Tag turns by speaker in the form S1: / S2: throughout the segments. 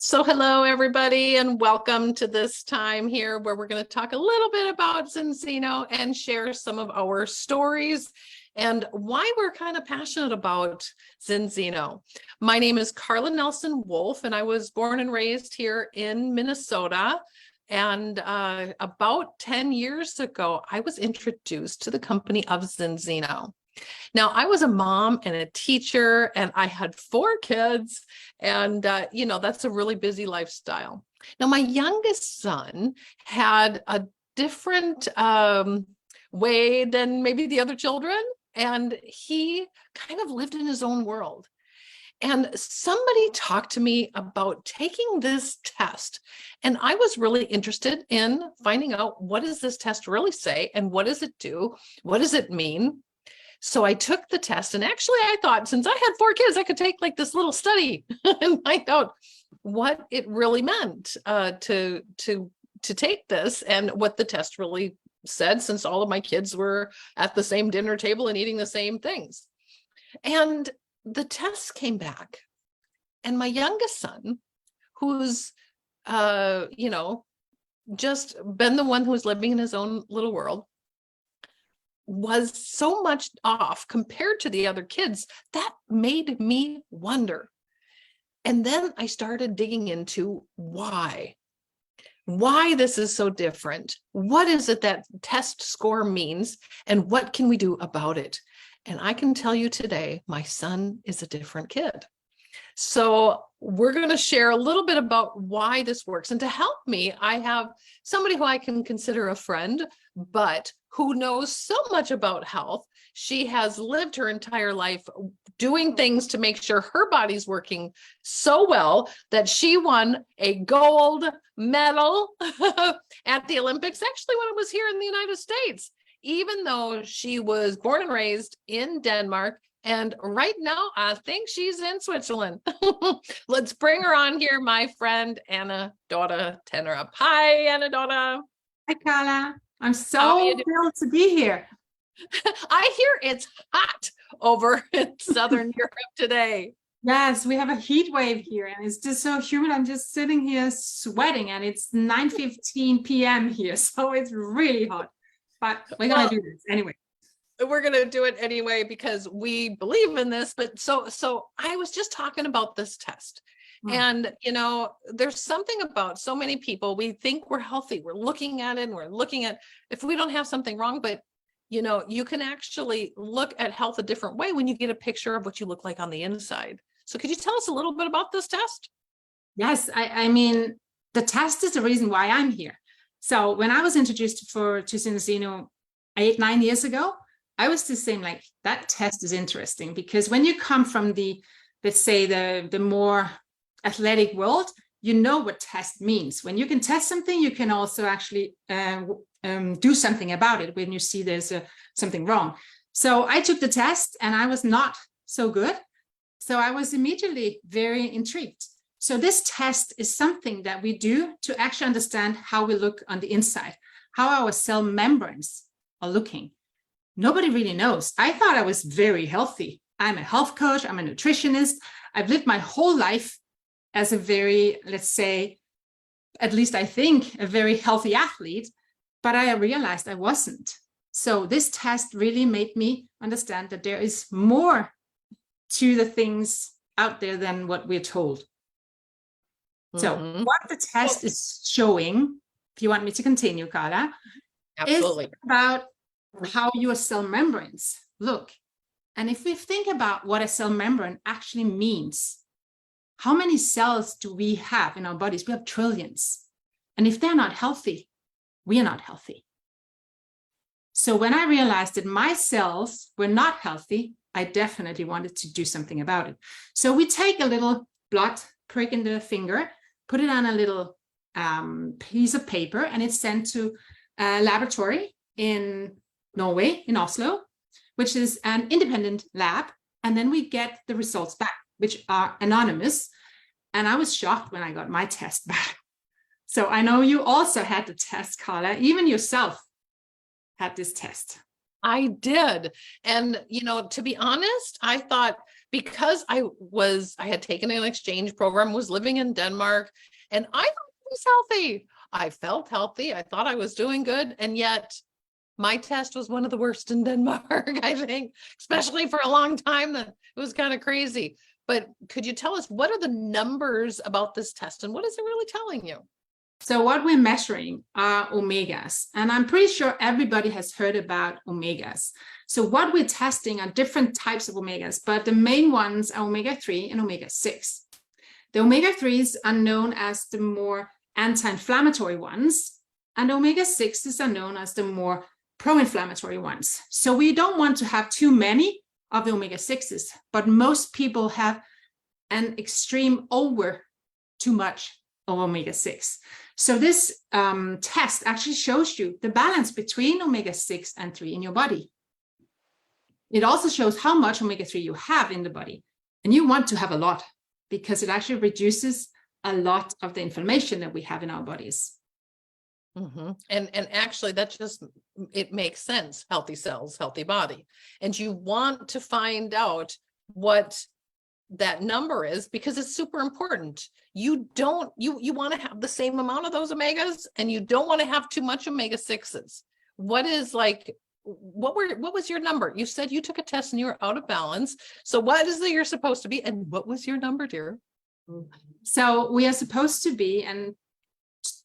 S1: So hello, everybody, and welcome to this time here where we're going to talk a little bit about ZInzino and share some of our stories and why we're kind of passionate about ZInzino. My name is Carla Nelson Wolf, and I was born and raised here in Minnesota. And about 10 years ago, I was introduced to the company of ZInzino. Now, I was a mom and a teacher, and I had 4 kids, and that's a really busy lifestyle. Now, my youngest son had a different way than maybe the other children, and he kind of lived in his own world. And somebody talked to me about taking this test, and I was really interested in finding out, what does this test really say, and what does it do? What does it mean? So I took the test, and actually I thought, since I had 4 kids, I could take like this little study and find out what it really meant to take this, and what the test really said, since all of my kids were at the same dinner table and eating the same things. And the test came back, and my youngest son, who's just been the one who was living in his own little world, was so much off compared to the other kids that made me wonder. And then I started digging into why this is so different. What is it that test score means, and what can we do about it? And I can tell you today, my son is a different kid. So we're going to share a little bit about why this works. And to help me, I have somebody who I can consider a friend, but who knows so much about health. She has lived her entire life doing things to make sure her body's working so well that she won a gold medal at the Olympics, actually when it was here in the United States, even though she was born and raised in Denmark. And right now, I think she's in Switzerland. Let's bring her on here, my friend, Dorthe Tanderup. Hi, Dorthe.
S2: Hi, Carla. I'm so thrilled to be here.
S1: I hear it's hot over in Southern Europe today.
S2: Yes, we have a heat wave here, and it's just so humid. I'm just sitting here sweating, and it's 9:15 p.m. here, so it's really hot. But we're going to do this anyway.
S1: We're going to do it anyway because we believe in this. But so I was just talking about this test. And, there's something about so many people, we think we're healthy. We're looking at it, and we're looking at if we don't have something wrong. But, you can actually look at health a different way when you get a picture of what you look like on the inside. So could you tell us a little bit about this test?
S2: Yes, I mean, the test is the reason why I'm here. So when I was introduced to ZInzino 8-9 years ago, I was just saying, like, that test is interesting, because when you come from let's say the more athletic world, you know what test means. When you can test something, you can also actually do something about it when you see there's something wrong. So I took the test, and I was not so good. So I was immediately very intrigued. So this test is something that we do to actually understand how we look on the inside, how our cell membranes are looking. Nobody really knows. I thought I was very healthy. I'm a health coach. I'm a nutritionist. I've lived my whole life as a very, let's say, at least I think, a very healthy athlete, but I realized I wasn't. So this test really made me understand that there is more to the things out there than what we're told. So what the test is showing, if you want me to continue, Carla,
S1: Absolutely.
S2: is about how your cell membranes look. And if we think about what a cell membrane actually means, how many cells do we have in our bodies? We have trillions. And if they're not healthy, we are not healthy. So when I realized that my cells were not healthy, I definitely wanted to do something about it. So we take a little blood prick in the finger, put it on a little piece of paper, and it's sent to a laboratory in Norway, in Oslo, which is an independent lab. And then we get the results back, which are anonymous. And I was shocked when I got my test back. So I know you also had the test, Carla. Even yourself had this test.
S1: I did. And, to be honest, I thought because I had taken an exchange program, was living in Denmark, and I was healthy. I felt healthy. I thought I was doing good. And yet my test was one of the worst in Denmark, I think, especially for a long time. That it was kind of crazy. But could you tell us, what are the numbers about this test and what is it really telling you?
S2: So what we're measuring are omegas, and I'm pretty sure everybody has heard about omegas. So what we're testing are different types of omegas, but the main ones are omega-3 and omega-6. The omega-3s are known as the more anti-inflammatory ones, and omega-6s are known as the more pro-inflammatory ones. So we don't want to have too many of the omega-6s, but most people have an extreme over too much of omega-6. So this test actually shows you the balance between omega-6 and 3 in your body. It also shows how much omega-3 you have in the body. And you want to have a lot because it actually reduces a lot of the inflammation that we have in our bodies.
S1: Mm-hmm. And actually it makes sense. Healthy cells, healthy body. And you want to find out what that number is because it's super important. You want to have the same amount of those omegas and you don't want to have too much omega-6s. What was your number? You said you took a test and you were out of balance. So what is it you're supposed to be? And what was your number, dear?
S2: So we are supposed to be, and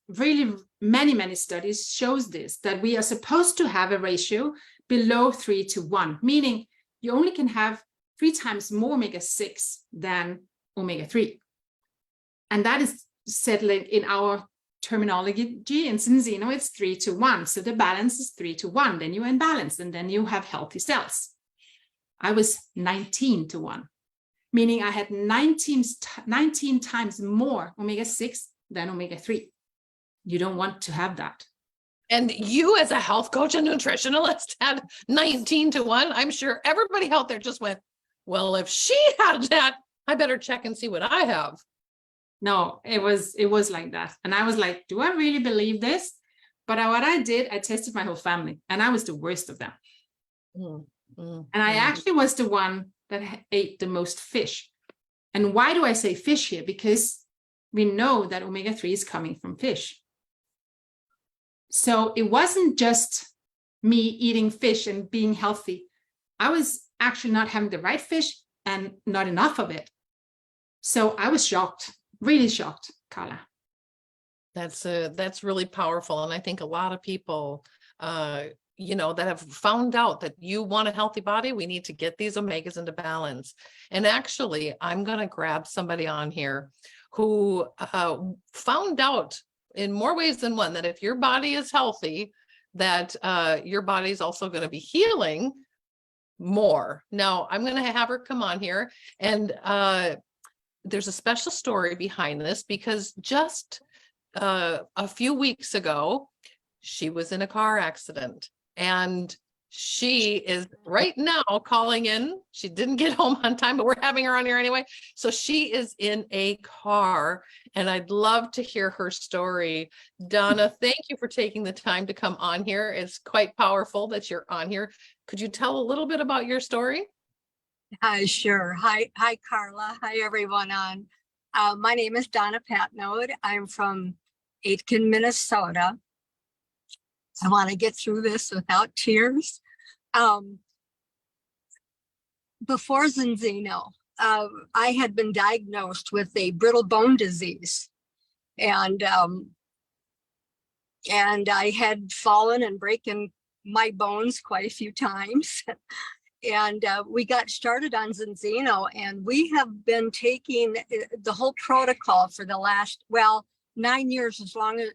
S2: really many studies shows this, that we are supposed to have a ratio below 3:1, meaning you only can have 3 times more omega-6 than omega-3. And that is said in our terminology in ZInzino, it's 3:1. So the balance is 3:1. Then you're in balance and then you have healthy cells. I was 19:1, meaning I had 19 times more omega-6 than omega-3. You don't want to have that.
S1: And you as a health coach and nutritionist had 19:1. I'm sure everybody out there just went, well, if she had that, I better check and see what I have.
S2: No, it was like that. And I was like, do I really believe this? But what I did, I tested my whole family and I was the worst of them. And I actually was the one that ate the most fish. And why do I say fish here? Because we know that omega-3 is coming from fish. So it wasn't just me eating fish and being healthy. I was actually not having the right fish and not enough of it. So I was shocked, really shocked, Carla.
S1: That's really powerful. And I think a lot of people, that have found out that you want a healthy body, we need to get these omegas into balance. And actually, I'm going to grab somebody on here who found out in more ways than one that if your body is healthy, that your body is also going to be healing more. Now, I'm going to have her come on here, and there's a special story behind this because just a few weeks ago, she was in a car accident and she is right now calling in. She didn't get home on time, but we're having her on here anyway. So she is in a car and I'd love to hear her story. Donna, thank you for taking the time to come on here. It's quite powerful that you're on here. Could you tell a little bit about your story?
S3: Sure. Hi, Carla. Hi, everyone on. My name is Donna Patnode. I'm from Aitkin, Minnesota. I want to get through this without tears. Before ZInzino, I had been diagnosed with a brittle bone disease, and I had fallen and broken my bones quite a few times. And we got started on ZInzino, and we have been taking the whole protocol for the last, 9 years, as long as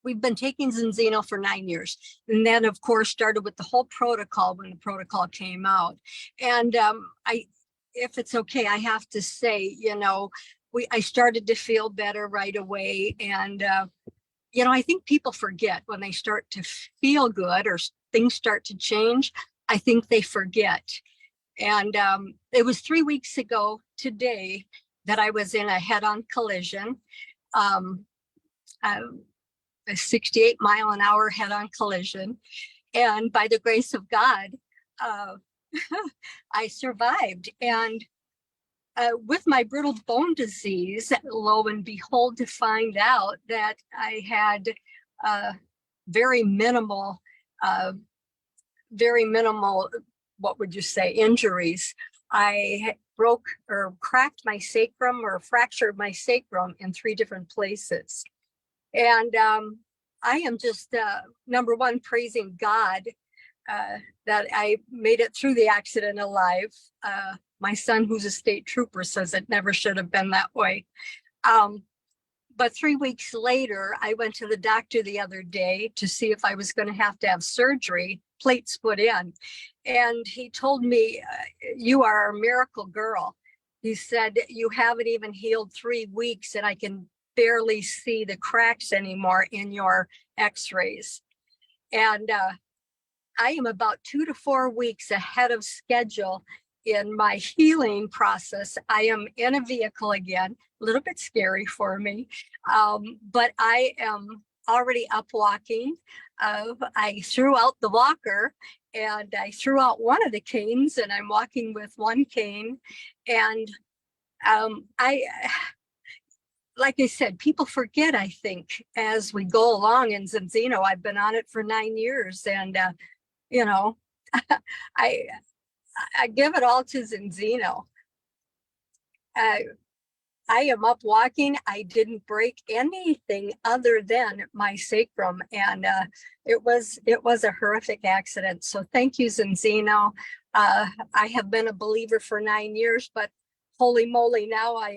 S3: we've been taking ZInzino for 9 years. And then, of course, started with the whole protocol when the protocol came out. And if it's okay, I have to say, I started to feel better right away. And, I think people forget when they start to feel good or things start to change. I think they forget. And it was 3 weeks ago today that I was in a head-on collision, a 68-mile-an-hour head-on collision. And by the grace of God, I survived. And with my brittle bone disease, lo and behold, to find out that I had very minimal, what would you say, injuries. I broke or cracked my sacrum or fractured my sacrum in 3 different places. And I am just, number one, praising God that I made it through the accident alive. My son, who's a state trooper, says it never should have been that way. But 3 weeks later, I went to the doctor the other day to see if I was going to have surgery, plates put in. And he told me, you are a miracle girl. He said, you haven't even healed 3 weeks and I can barely see the cracks anymore in your x-rays. And I am about 2 to 4 weeks ahead of schedule in my healing process. I am in a vehicle again, a little bit scary for me, but I am already up walking. I threw out the walker and I threw out one of the canes and I'm walking with one cane. And like I said, people forget, I think, as we go along in ZInzino. I've been on it for 9 years and, you know, I give it all to ZInzino. I am up walking. I didn't break anything other than my sacrum, and it was a horrific accident. So thank you, ZInzino. I have been a believer for 9 years, but holy moly, now I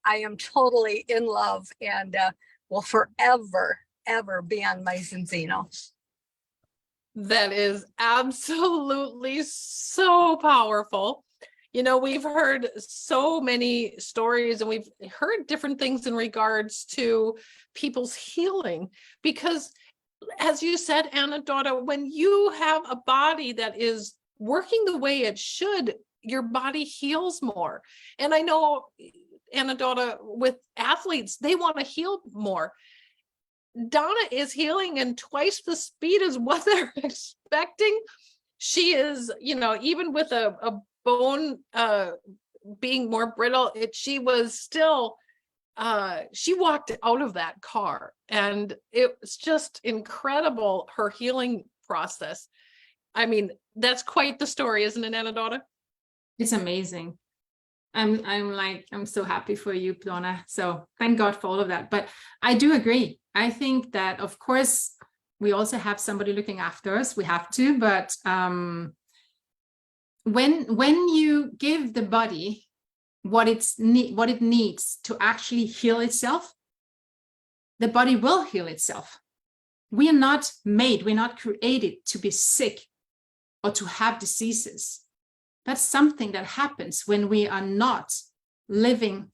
S3: am totally in love and will forever ever be on my ZInzino.
S1: That is absolutely so powerful. You know, we've heard so many stories and we've heard different things in regards to people's healing, because as you said, Anna Dorthe, when you have a body that is working the way it should, your body heals more. And I know, Anna Dorthe, with athletes, they want to heal more. Donna is healing in twice the speed as what they're expecting. She is, you know, even with a bone being more brittle, she was still, she walked out of that car, and it was just incredible, her healing process. I mean, that's quite the story, isn't it, Anna Dorthe?
S2: It's amazing. I'm so happy for you, Donna. So thank God for all of that. But I do agree. I think that, of course, we also have somebody looking after us. We have to, but when you give the body what it needs to actually heal itself, the body will heal itself. We are not made, we're not created to be sick or to have diseases. That's something that happens when we are not living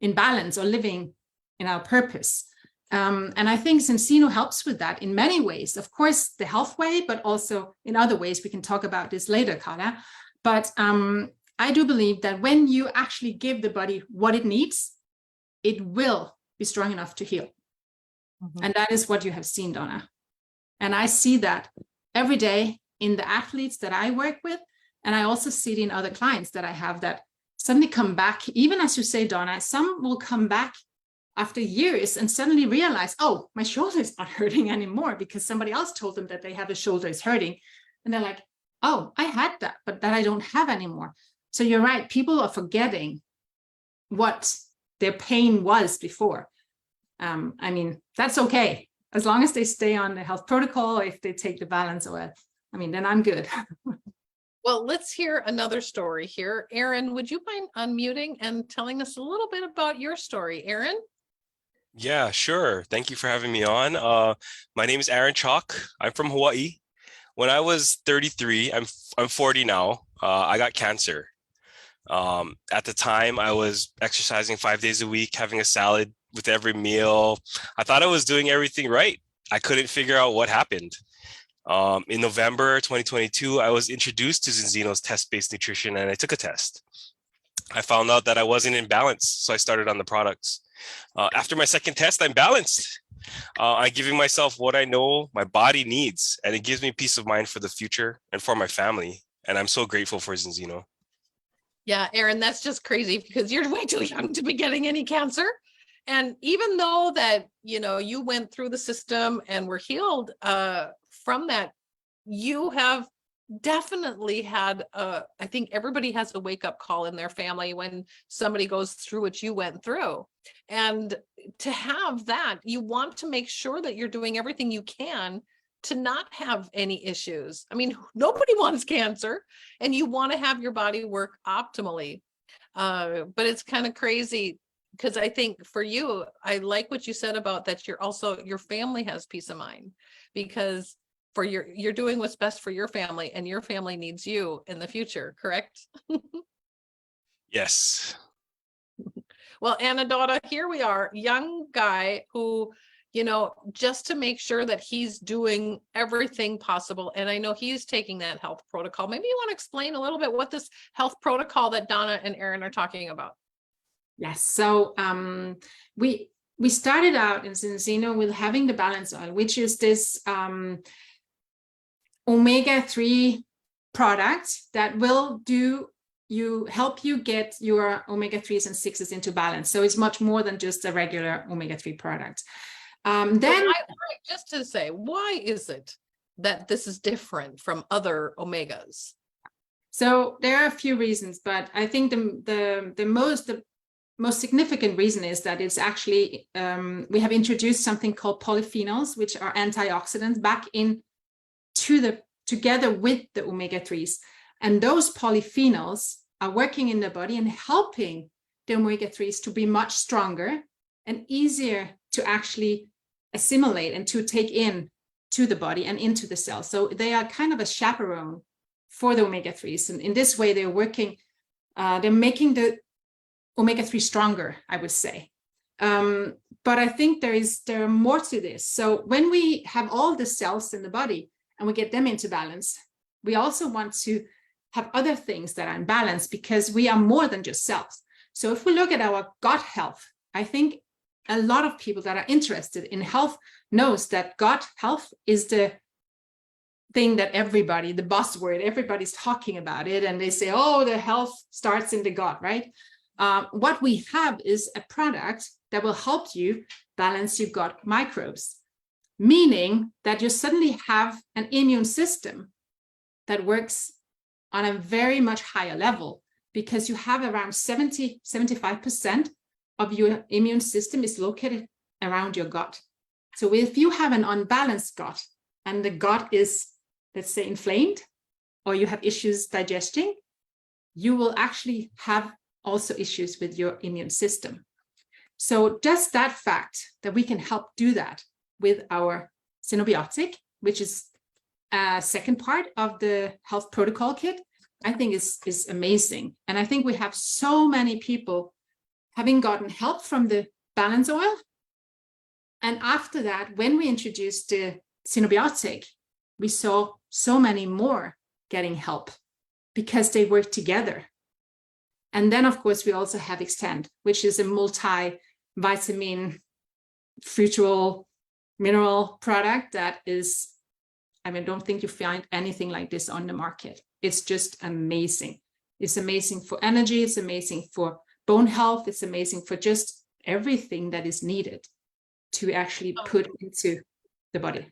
S2: in balance or living in our purpose. And I think ZInzino helps with that in many ways. Of course, the health way, but also in other ways. We can talk about this later, Carla. But I do believe that when you actually give the body what it needs, it will be strong enough to heal. Mm-hmm. And that is what you have seen, Donna. And I see that every day in the athletes that I work with. And I also see it in other clients that I have that suddenly come back, even as you say, Donna, some will come back after years and suddenly realize, oh, my shoulder is not hurting anymore because somebody else told them that they have a shoulder is hurting. And they're like, oh, I had that, but that I don't have anymore. So you're right. People are forgetting what their pain was before. I mean, that's okay. As long as they stay on the health protocol, if they take the balance oil, I mean, then I'm good.
S1: Well, let's hear another story here. Aaron, would you mind unmuting and telling us a little bit about your story, Aaron?
S4: Yeah, sure. Thank you for having me on. My name is Aaron Chalk. I'm from Hawaii. When I was 33, I'm 40 now. I got cancer. At the time, I was exercising 5 days a week, having a salad with every meal. I thought I was doing everything right. I couldn't figure out what happened. In November 2022, I was introduced to ZInzino's test-based nutrition, and I took a test. I found out that I wasn't in balance, so I started on the products. After my second test, I'm balanced. I'm giving myself what I know my body needs, and it gives me peace of mind for the future and for my family. And I'm so grateful for ZInzino.
S1: Yeah, Erin, that's just crazy because you're way too young to be getting any cancer. And even though that, you went through the system and were healed from that, you have definitely had I think everybody has a wake up call in their family when somebody goes through what you went through. And to have that, you want to make sure that you're doing everything you can to not have any issues. I mean, nobody wants cancer, and you want to have your body work optimally. But it's kind of crazy because I think for you, I like what you said about that your family has peace of mind, because you're doing what's best for your family, and your family needs you in the future, correct?
S4: Yes.
S1: Well, Anna Dorthe, here we are, young guy who, just to make sure that he's doing everything possible. And I know he's taking that health protocol. Maybe you want to explain a little bit what this health protocol that Donna and Erin are talking about.
S2: Yes. So we started out in ZInzino with having the balance oil, which is this omega-3 product that will help you get your omega-3s and 6s into balance. So it's much more than just a regular omega-3 product.
S1: Just to say, why is it that this is different from other omegas?
S2: So there are a few reasons, but I think the most significant reason is that it's actually we have introduced something called polyphenols, which are antioxidants, back in together with the omega-3s. And those polyphenols are working in the body and helping the omega-3s to be much stronger and easier to actually assimilate and to take in to the body and into the cell. So they are kind of a chaperone for the omega-3s. And in this way, they're working, they're making the omega-3 stronger, I would say. But I think there are more to this. So when we have all the cells in the body and we get them into balance, we also want to have other things that are in balance, because we are more than just cells. So if we look at our gut health, I think a lot of people that are interested in health knows that gut health is the thing that the buzzword, everybody's talking about it. And they say, oh, the health starts in the gut, right? What we have is a product that will help you balance your gut microbes, meaning that you suddenly have an immune system that works on a very much higher level, because you have around 75% of your immune system is located around your gut. So if you have an unbalanced gut and the gut is, let's say, inflamed, or you have issues digesting, you will actually have also issues with your immune system. So just that fact that we can help do that with our Synobiotic, which is a second part of the health protocol kit, I think is amazing. And I think we have so many people having gotten help from the balance oil. And after that, when we introduced the Synobiotic, we saw so many more getting help because they work together. And then, of course, we also have Extend, which is a multi-vitamin, fruitual, mineral product that is, I don't think you find anything like this on the market. It's just amazing. It's amazing for energy. It's amazing for bone health. It's amazing for just everything that is needed to actually put into the body.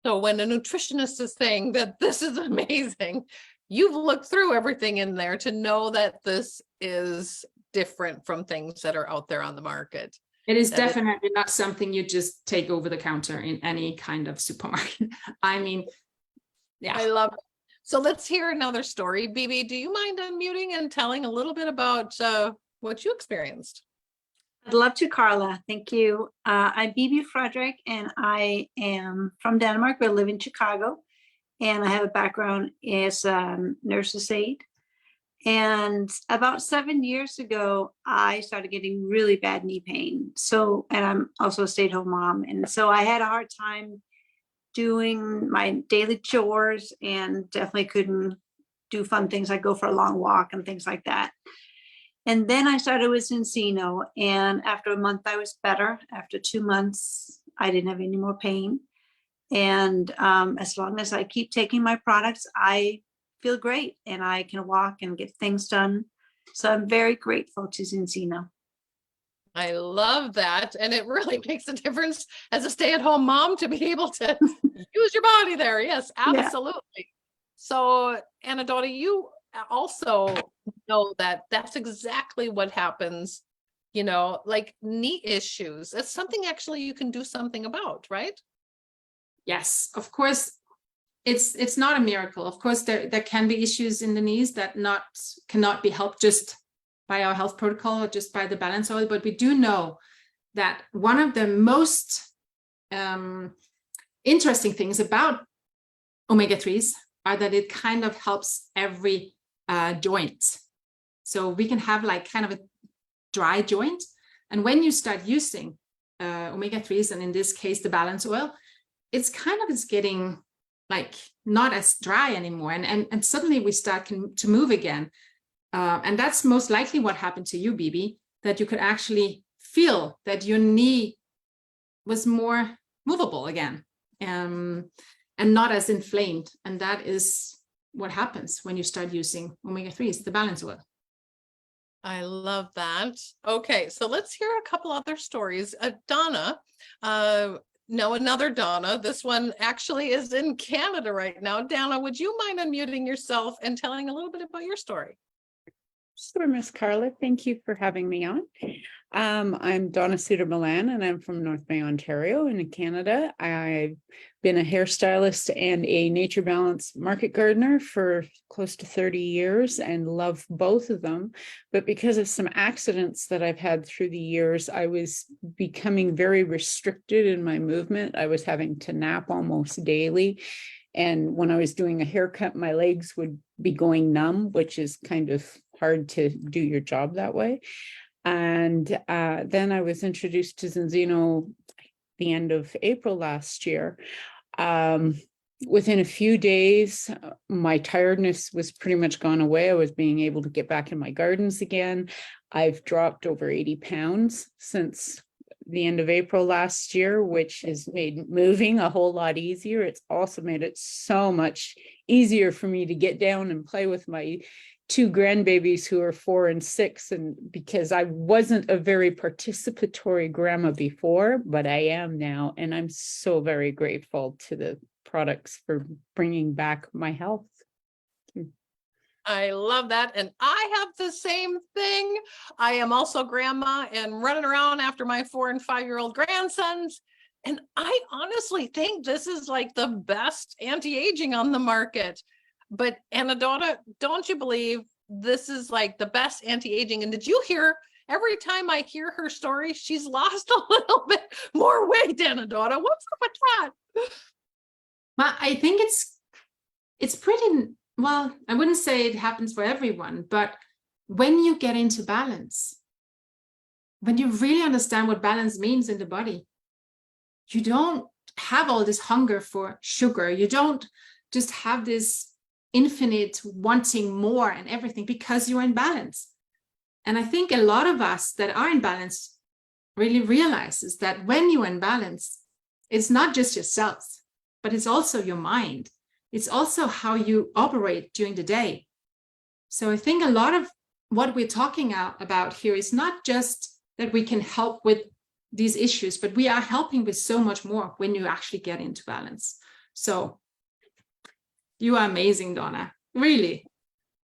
S1: So when a nutritionist is saying that this is amazing, you've looked through everything in there to know that this is different from things that are out there on the market.
S2: It is definitely not something you just take over the counter in any kind of supermarket. Yeah.
S1: I love it. So let's hear another story. Bibi, do you mind unmuting and telling a little bit about what you experienced?
S5: I'd love to, Carla. Thank you. I'm Bibi Frederick, and I am from Denmark, but I live in Chicago. And I have a background as a nurse's aide. And about 7 years ago, I started getting really bad knee pain. And I'm also a stay-at-home mom. And so I had a hard time doing my daily chores, and definitely couldn't do fun things like go for a long walk and things like that. And then I started with ZInzino, and after a month I was better. After 2 months, I didn't have any more pain. And as long as I keep taking my products, I feel great and I can walk and get things done. So I'm very grateful to ZInzino.
S1: I love that. And it really makes a difference as a stay-at-home mom to be able to use your body there. Yes, absolutely. So, Anna Dorthe, you also know that that's exactly what happens, like knee issues. It's something actually you can do something about, right?
S2: Yes, of course. It's not a miracle. Of course, there can be issues in the knees that cannot be helped just by our health protocol or just by the balance oil. But we do know that one of the most interesting things about omega-3s are that it kind of helps every joint. So we can have like kind of a dry joint. And when you start using omega-3s, and in this case, the balance oil, it's getting like not as dry anymore. And suddenly we start to move again. And that's most likely what happened to you, Bibi, that you could actually feel that your knee was more movable again, and not as inflamed. And that is what happens when you start using omega-3s, the balance oil.
S1: I love that. Okay, so let's hear a couple other stories. Donna, no, another Donna. This one actually is in Canada right now. Donna, would you mind unmuting yourself and telling a little bit about your story?
S6: Sure, Miss Carla. Thank you for having me on. I'm Donna Suter-Milan, and I'm from North Bay, Ontario in Canada. I've been a hairstylist and a nature balance market gardener for close to 30 years and love both of them. But because of some accidents that I've had through the years, I was becoming very restricted in my movement. I was having to nap almost daily. And when I was doing a haircut, my legs would be going numb, which is kind of hard to do your job that way. And then I was introduced to ZInzino the end of April last year. Within a few days, my tiredness was pretty much gone away. I was being able to get back in my gardens again. I've dropped over 80 pounds since the end of April last year, which has made moving a whole lot easier. It's also made it so much easier for me to get down and play with my two grandbabies who are 4 and 6. And because I wasn't a very participatory grandma before, but I am now. And I'm so very grateful to the products for bringing back my health.
S1: I love that. And I have the same thing. I am also grandma and running around after my 4 and 5-year-old grandsons. And I honestly think this is like the best anti-aging on the market. But Anna Dorthe, don't you believe this is like the best anti-aging? And did you hear, every time I hear her story, she's lost a little bit more weight, Anna Dorthe. What's up with that?
S2: Well, I think it's pretty, well, I wouldn't say it happens for everyone, but when you get into balance, when you really understand what balance means in the body, you don't have all this hunger for sugar. You don't just have this infinite wanting more and everything because you're in balance. And I think a lot of us that are in balance really realizes that when you're in balance, it's not just yourself, but it's also your mind. It's also how you operate during the day. So I think a lot of what we're talking about here is not just that we can help with these issues, but we are helping with so much more when you actually get into balance. So you are amazing, Donna, really.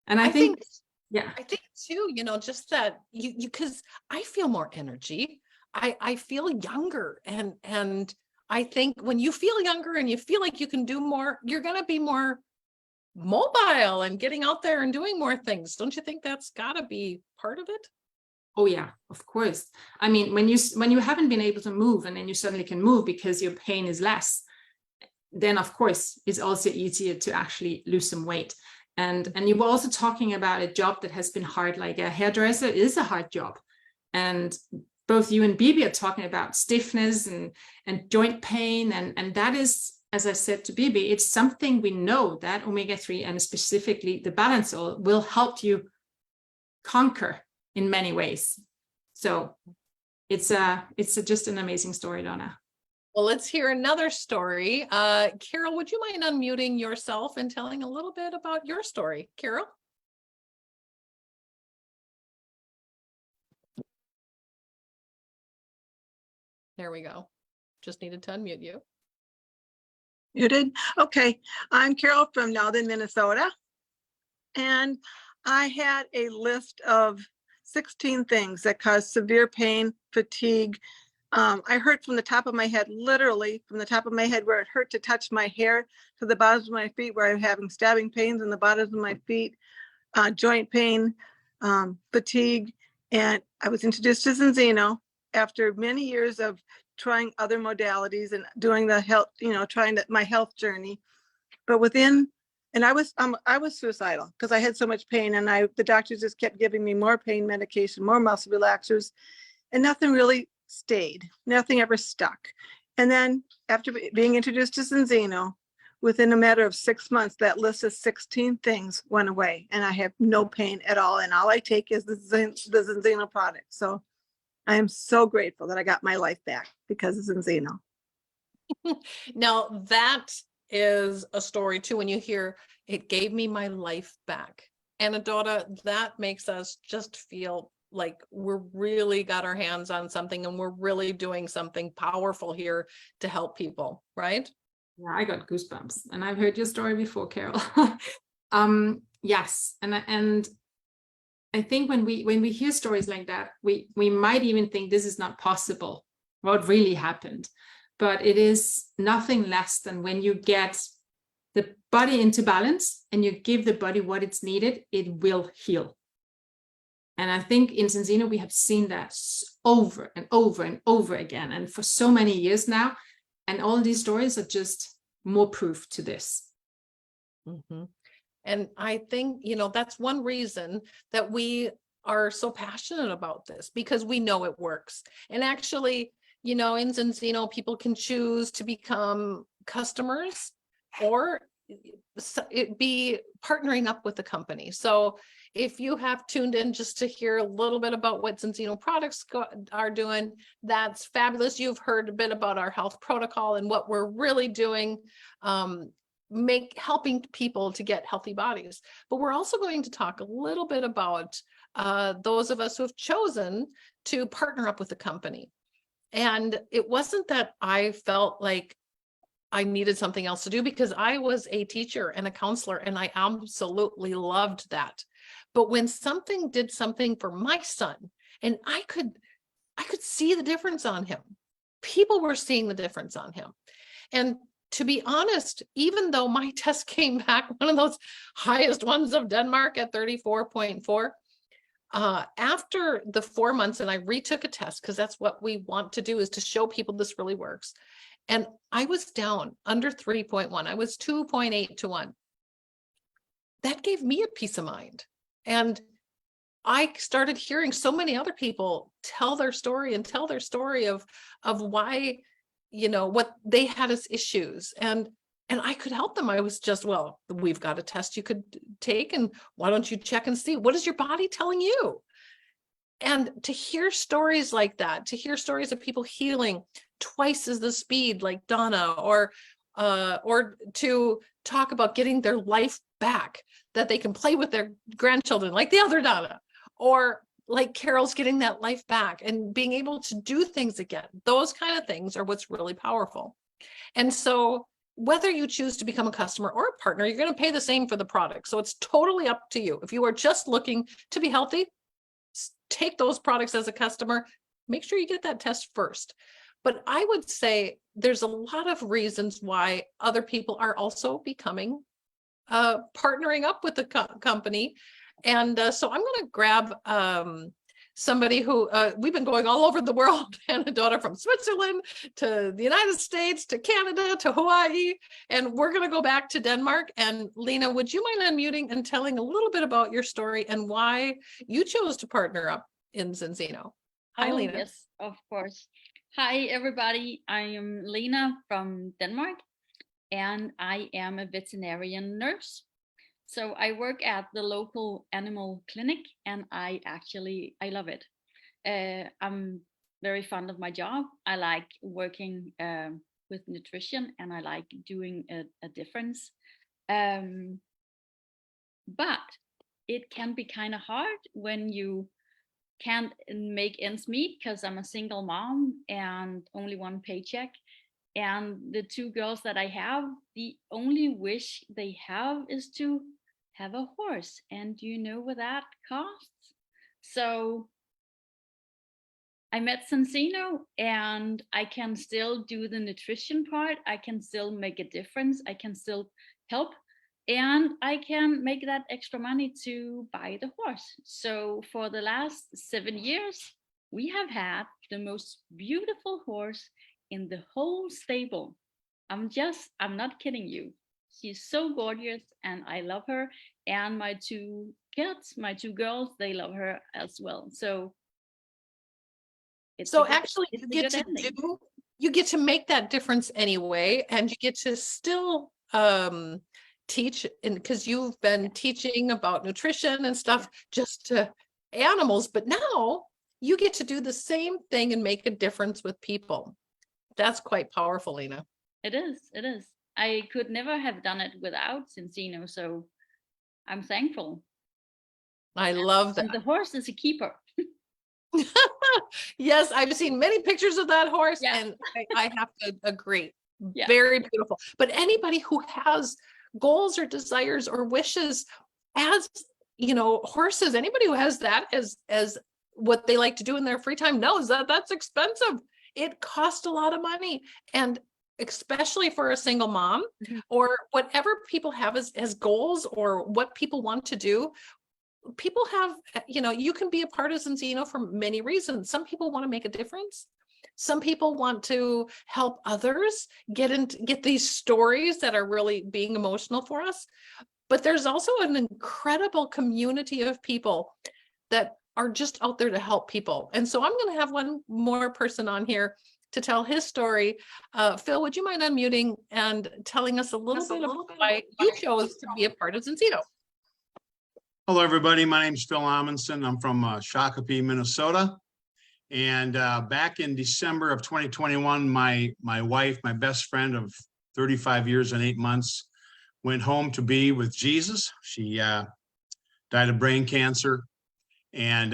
S2: And I think yeah,
S1: I think too, just that you because I feel more energy. I feel younger, and I think when you feel younger and you feel like you can do more, you're going to be more mobile and getting out there and doing more things. Don't you think that's got to be part of it?
S2: Oh yeah, of course. I mean, when you haven't been able to move and then you suddenly can move because your pain is less, then of course it's also easier to actually lose some weight. And you were also talking about a job that has been hard, like a hairdresser is a hard job. And both you and Bibi are talking about stiffness and joint pain. And that is, as I said to Bibi, it's something we know that omega-3 and specifically the balance oil will help you conquer in many ways. So it's just an amazing story, Donna.
S1: Well, let's hear another story. Carol, would you mind unmuting yourself and telling a little bit about your story? Carol? There we go. Just needed to unmute you.
S7: Muted. Okay, I'm Carol from Northern Minnesota. And I had a list of 16 things that caused severe pain, fatigue. I hurt from the top of my head, literally from the top of my head where it hurt to touch my hair to the bottoms of my feet, where I'm having stabbing pains in the bottoms of my feet, joint pain, fatigue. And I was introduced to ZInzino after many years of trying other modalities and doing the health, trying my health journey. But and I was suicidal because I had so much pain, and the doctors just kept giving me more pain medication, more muscle relaxers, and nothing really stayed. Nothing ever stuck. And then after being introduced to ZInzino, within a matter of 6 months, that list of 16 things went away, and I have no pain at all. And all I take is the ZInzino product. So I am so grateful that I got my life back because of ZInzino.
S1: Now that is a story too, when you hear it gave me my life back. And Dorthe, that makes us just feel like we're really got our hands on something and we're really doing something powerful here to help people, right?
S2: Yeah, I got goosebumps, and I've heard your story before, Carol. Yes, and I think when we hear stories like that, we might even think this is not possible, what really happened. But it is nothing less than when you get the body into balance and you give the body what it's needed, it will heal. And I think in ZInzino, we have seen that over and over and over again, and for so many years now. And all these stories are just more proof to this.
S1: Mm-hmm. And I think, that's one reason that we are so passionate about this, because we know it works. And actually, in ZInzino, people can choose to become customers or it be partnering up with the company. So if you have tuned in just to hear a little bit about what ZInzino products are doing, that's fabulous. You've heard a bit about our health protocol and what we're really doing, helping people to get healthy bodies. But we're also going to talk a little bit about those of us who have chosen to partner up with the company. And it wasn't that I felt like I needed something else to do, because I was a teacher and a counselor and I absolutely loved that. But when something did something for my son, and I could see the difference on him, people were seeing the difference on him. And to be honest, even though my test came back one of those highest ones of Denmark at 34.4, after the 4 months, and I retook a test because that's what we want to do, is to show people this really works. And I was down under 3.1. I was 2.8 to 1. That gave me a peace of mind. And I started hearing so many other people tell their story of why, what they had as issues. And I could help them. I was just, well, we've got a test you could take, and why don't you check and see, what is your body telling you? And to hear stories like that, to hear stories of people healing twice as the speed like Donna, or to talk about getting their life back, that they can play with their grandchildren like the other Donna, or like Carol's getting that life back and being able to do things again. Those kind of things are what's really powerful. And so whether you choose to become a customer or a partner, you're going to pay the same for the product. So it's totally up to you. If you are just looking to be healthy, take those products as a customer. Make sure you get that test first. But I would say there's a lot of reasons why other people are also becoming partnering up with the company. And so I'm going to grab somebody who we've been going all over the world, and a daughter from Switzerland to the United States to Canada to Hawaii, and we're going to go back to Denmark. And Lena, would you mind unmuting and telling a little bit about your story and why you chose to partner up in ZInzino? Hi, Lena.
S8: Yes, of course. Hi, everybody. I am Lena from Denmark, and I am a veterinarian nurse. So I work at the local animal clinic, and I love it. I'm very fond of my job. I like working with nutrition, and I like doing a difference. But it can be kind of hard when you can't make ends meet, because I'm a single mom and only one paycheck. And the two girls that I have, the only wish they have is to have a horse. And do you know what that costs? So I met ZInzino, and I can still do the nutrition part. I can still make a difference. I can still help. And I can make that extra money to buy the horse. So for the last 7 years, we have had the most beautiful horse in the whole stable. I'm not kidding you. She's so gorgeous, and I love her. And my two kids, my two girls, they love her as well. So
S1: actually you get to make that difference anyway, and you get to still teach, and because you've been teaching about nutrition and stuff just to animals, but now you get to do the same thing and make a difference with people. That's quite powerful, Lena.
S8: It is. I could never have done it without ZInzino, so I'm thankful.
S1: I love that.
S8: And the horse is a keeper.
S1: Yes, I've seen many pictures of that horse,
S8: Yeah.
S1: and I have to agree.
S8: Yeah.
S1: Very beautiful. But anybody who has goals or desires or wishes as, horses, anybody who has that as what they like to do in their free time knows that that's expensive. It costs a lot of money, and especially for a single mom, or whatever people have as goals or what people want to do. People have, you can be a part of ZInzino for many reasons. Some people want to make a difference. Some people want to help others get these stories that are really being emotional for us. But there's also an incredible community of people that are just out there to help people. And so I'm going to have one more person on here to tell his story. Phil, would you mind unmuting and telling us a little bit about why you chose to be a part of ZInzino?
S9: Hello, everybody. My name is Phil Amundsen. I'm from Shakopee, Minnesota. And back in December of 2021, my wife, my best friend of 35 years and 8 months, went home to be with Jesus. She died of brain cancer. And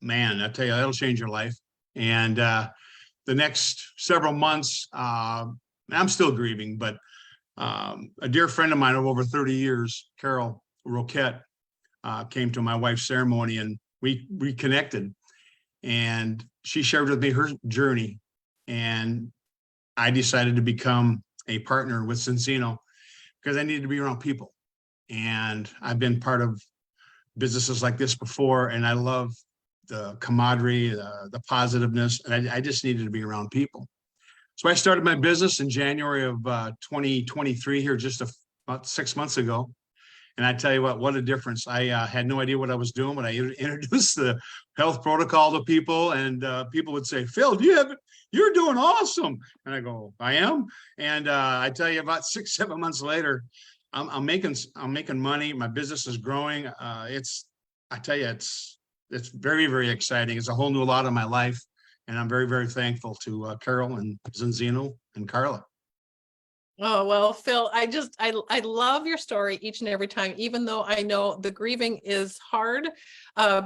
S9: man, I tell you, that'll change your life. And the next several months, I'm still grieving, but a dear friend of mine of over 30 years, Carol Roquette, came to my wife's ceremony, and we reconnected. And she shared with me her journey. And I decided to become a partner with ZInzino because I needed to be around people. And I've been part of businesses like this before, and I love the camaraderie, the positiveness, and I just needed to be around people. So I started my business in January of 2023 here, just about 6 months ago. And I tell you what a difference. I had no idea what I was doing when I introduced the health protocol to people, and people would say, Phil, you're doing awesome. And I go, I am. And I tell you, about 6-7 months later, I'm making money. My business is growing. I tell you, it's very, very exciting. It's a whole new lot of my life. And I'm very, very thankful to Carol and ZInzino and Carla.
S1: Oh, well, Phil, I love your story each and every time, even though I know the grieving is hard,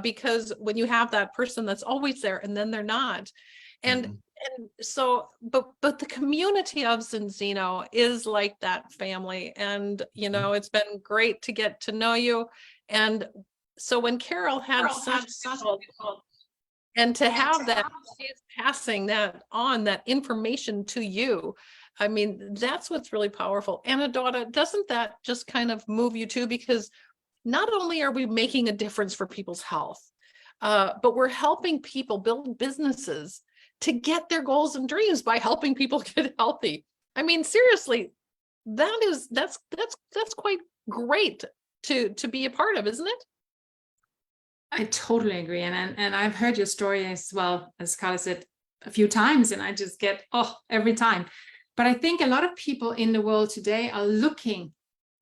S1: because when you have that person that's always there and then they're not. And so, but the community of ZInzino is like that family. And, it's been great to get to know you. And so when Carol had such and to have that, she's passing that on, that information to you. I mean, that's what's really powerful. And Dorthe, doesn't that just kind of move you too? Because not only are we making a difference for people's health, but we're helping people build businesses to get their goals and dreams by helping people get healthy. I mean, seriously, that's quite great to be a part of, isn't it?
S2: I totally agree. And I've heard your story as well, as Carla said, a few times, and I just get, every time. But I think a lot of people in the world today are looking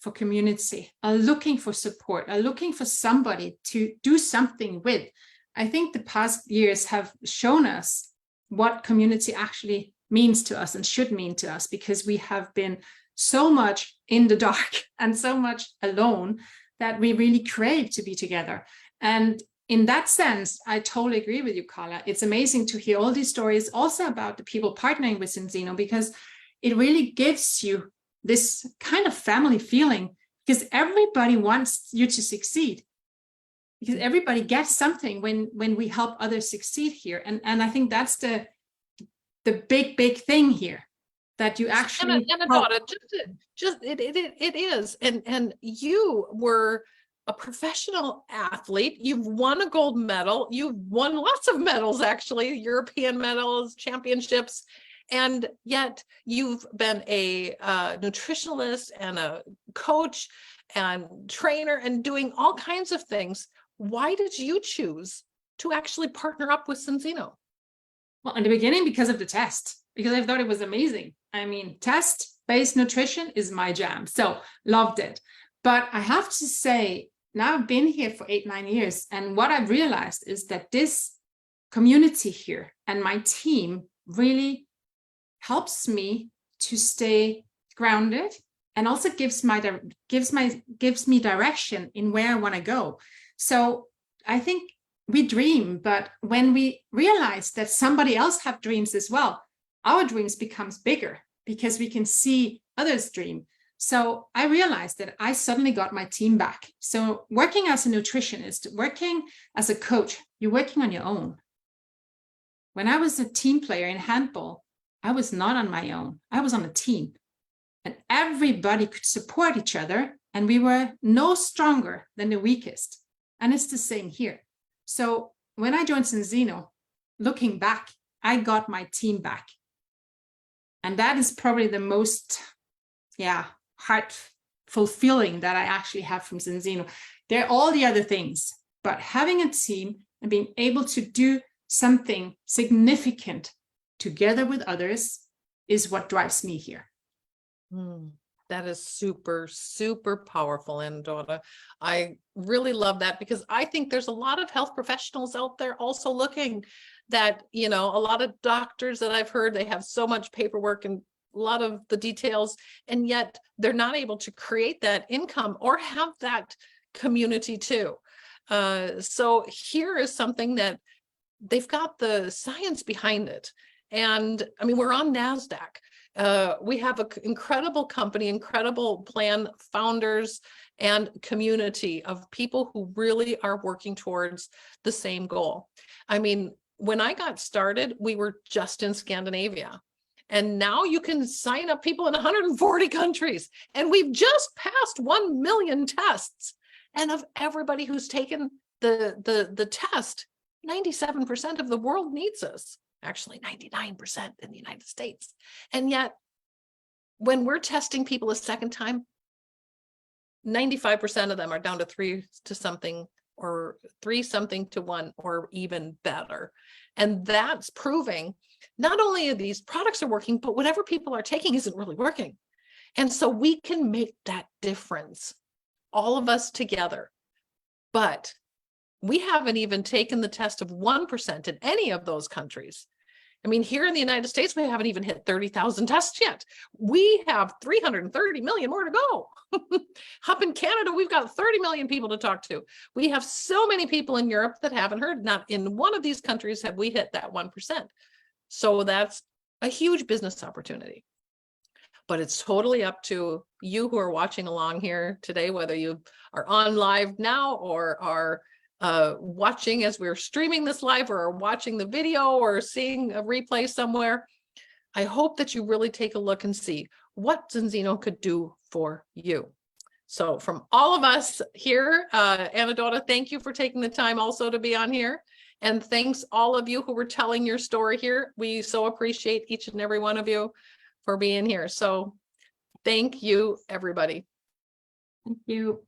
S2: for community, are looking for support, are looking for somebody to do something with. I think the past years have shown us what community actually means to us and should mean to us, because we have been so much in the dark and so much alone that we really crave to be together. And in that sense, I totally agree with you, Carla. It's amazing to hear all these stories also about the people partnering with ZInzino, because it really gives you this kind of family feeling, because everybody wants you to succeed, because everybody gets something when we help others succeed here. And I think that's the big thing here, that you actually
S1: and Dorthe, it is, and you were a professional athlete. You've won a gold medal. You've won lots of medals, actually, European medals, championships, and yet you've been a nutritionist and a coach and trainer and doing all kinds of things. Why did you choose to actually partner up with ZInzino?
S2: Well, in the beginning, because of the test, because I thought it was amazing. I mean, test-based nutrition is my jam, so loved it. But I have to say, now I've been here for 8-9 years, and what I've realized is that this community here and my team really helps me to stay grounded, and also gives me direction in where I want to go. So I think we dream, but when we realize that somebody else have dreams as well, our dreams becomes bigger, because we can see others' dream. So I realized that I suddenly got my team back. So working as a nutritionist, working as a coach, you're working on your own. When I was a team player in handball, I was not on my own. I was on a team, and everybody could support each other, and we were no stronger than the weakest. And it's the same here. So when I joined ZInzino, looking back, I got my team back. And that is probably the most, heartful feeling that I actually have from ZInzino. There are all the other things, but having a team and being able to do something significant together with others is what drives me here.
S1: That is super, super powerful, and Dorthe, I really love that, because I think there's a lot of health professionals out there also looking that, a lot of doctors that I've heard, they have so much paperwork and a lot of the details, and yet they're not able to create that income or have that community too. So here is something that they've got the science behind it. And I mean, we're on NASDAQ. We have an incredible company, incredible plan, founders, and community of people who really are working towards the same goal. I mean, when I got started, we were just in Scandinavia, and now you can sign up people in 140 countries, and we've just passed 1 million tests. And of everybody who's taken the test, 97% of the world needs us. Actually 99% in the United States. And yet, when we're testing people a second time, 95% of them are down to 3 to something, or 3 something to 1, or even better. And that's proving not only are these products are working, but whatever people are taking isn't really working. And so we can make that difference, all of us together. But we haven't even taken the test of 1% in any of those countries. I mean, here in the United States, we haven't even hit 30,000 tests yet. We have 330 million more to go. Up in Canada, we've got 30 million people to talk to. We have so many people in Europe that haven't heard. Not in one of these countries have we hit that 1%. So that's a huge business opportunity. But it's totally up to you who are watching along here today, whether you are on live now or are watching as we're streaming this live, or watching the video, or seeing a replay somewhere. I hope that you really take a look and see what ZInzino could do for you. So from all of us here, Dorthe, thank you for taking the time also to be on here. And thanks all of you who were telling your story here. We so appreciate each and every one of you for being here. So thank you, everybody.
S2: Thank you.